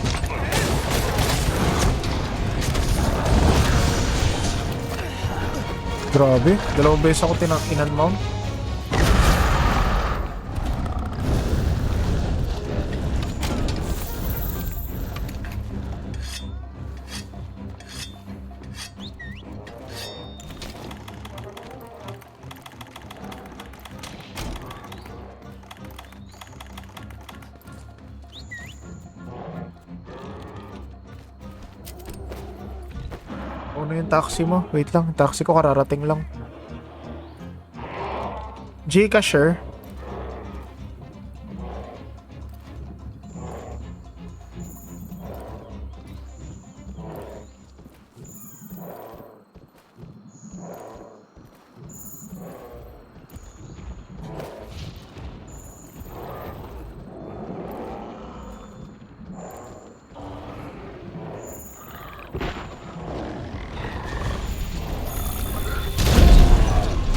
Grabe, dalawang beses ako in-unmount. Ano yung taxi mo? Wait lang, taxi ko kararating lang. Gcash,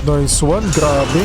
Nice one, grabe.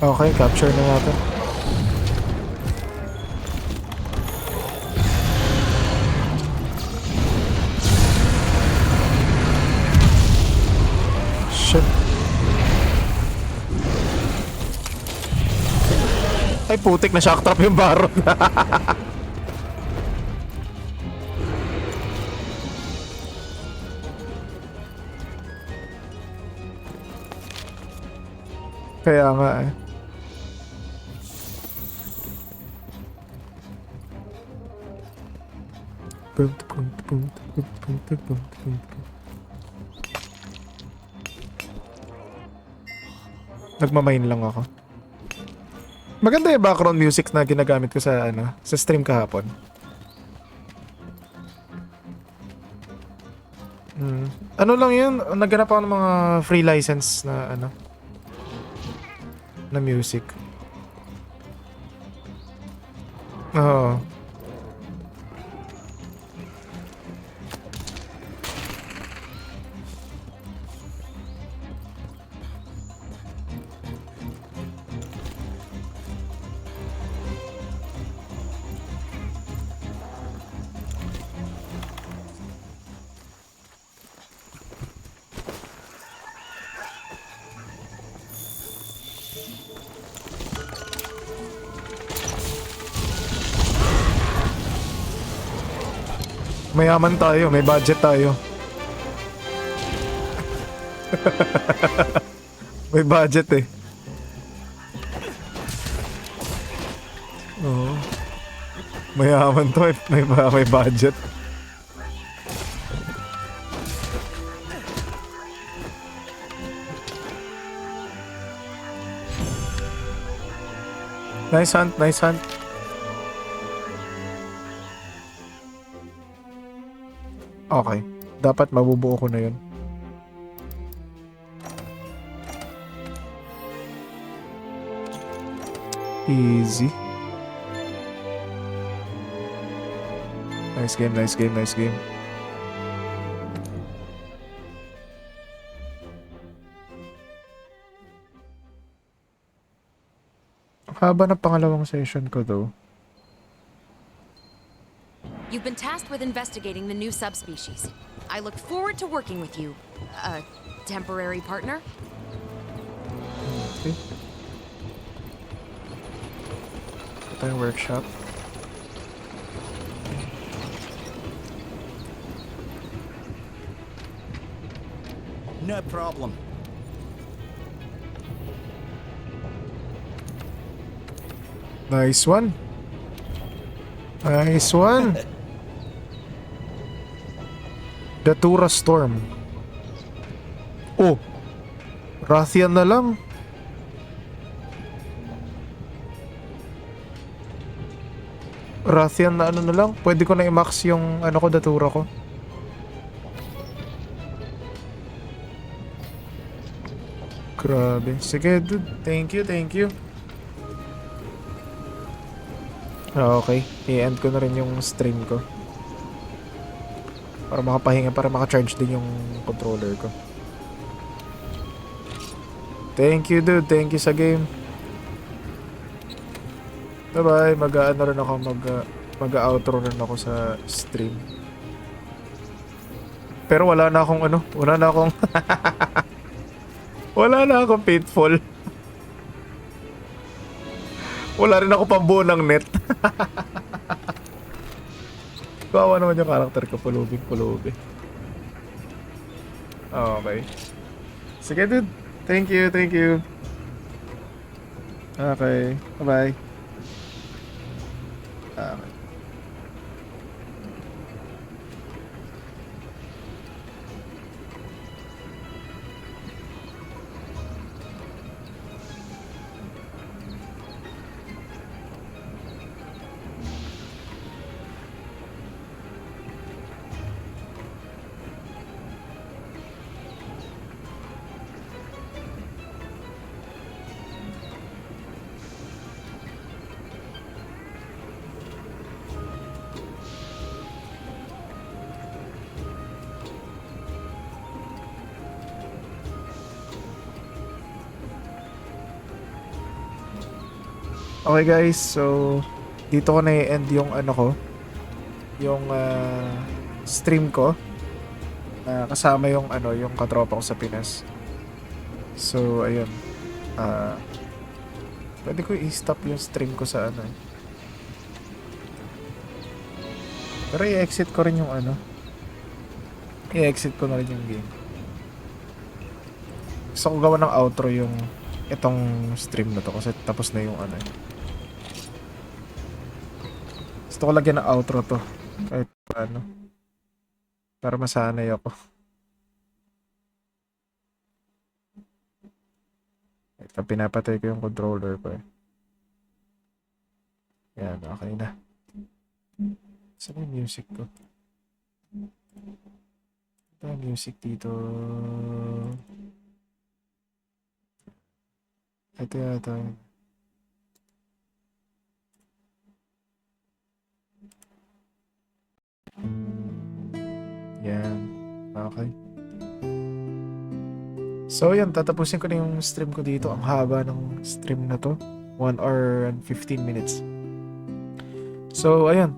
Okay, capture na natin. Shit. Ay putik, na shock trap yung Baron. Kaya nga eh. Nagmamain lang ako. Maganda yung background music na ginagamit ko sa sa stream kahapon. Ano lang yun, naghanap ako ng mga free license na na music. Oo. Mayaman tayo, may budget tayo. May budget eh. Oo. Mayaman to eh, may budget. Nice hunt, nice hunt. Okay. Dapat mabubuo ko na yun. Easy. Nice game, nice game, nice game. Ang haba ng pangalawang session ko though. You've been tasked with investigating the new subspecies. I look forward to working with you, temporary partner. Okay. Ito yung workshop. No problem. Nice one. Nice one. Datura Storm. Oh. Rathian na lang. Rathian na ano na lang. Pwede ko na i-max yung ano ko, Datura ko. Grabe. Sige, dude. Thank you, thank you. Okay. I-end ko na rin yung stream ko. Para makapahinga, para maka-charge din yung controller ko. Thank you, dude. Thank you sa game. Bye-bye. Mag-ano rin ako, mag-outro rin ako sa stream. Pero wala na akong ano, wala na akong wala na akong Pitfall. Wala rin ako pambuo ng net. Kawawa naman yung karakter ko, pulubi. Okay. Sige, dude. Thank you, thank you. Okay. Bye-bye. Okay. Okay guys, so dito ko na i-end yung ano ko, yung stream ko. Kasama yung ano, yung katropa ko sa Pinas. So ayun. Pwede ko i-stop yung stream ko sa ano. Pero i-exit ko rin yung ano. I-exit ko na rin yung game. Gusto ko gawa ng outro yung itong stream na to kasi tapos na yung ano. Gusto ko lagyan ng outro to. Kahit ano. Para masanay ako. Ito, pinapatay ko yung controller ko eh. Yan, okay na. Saan yung music ko? Ito yung music dito. Ito yata. Yan. Okay. So yan, tatapusin ko na yung stream ko dito. Ang haba ng stream na to. 1 hour and 15 minutes. So ayun.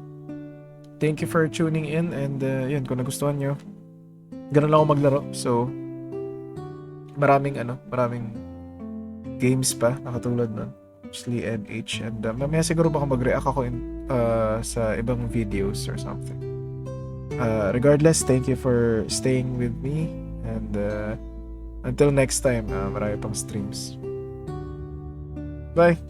Thank you for tuning in and yun, kung nagustuhan nyo. Ganun lang ako maglaro. So maraming games pa na katulad nun. Mostly NH and mamaya siguro baka mag-react ako sa ibang videos or something. Regardless, thank you for staying with me and until next time, marami pang streams. Bye!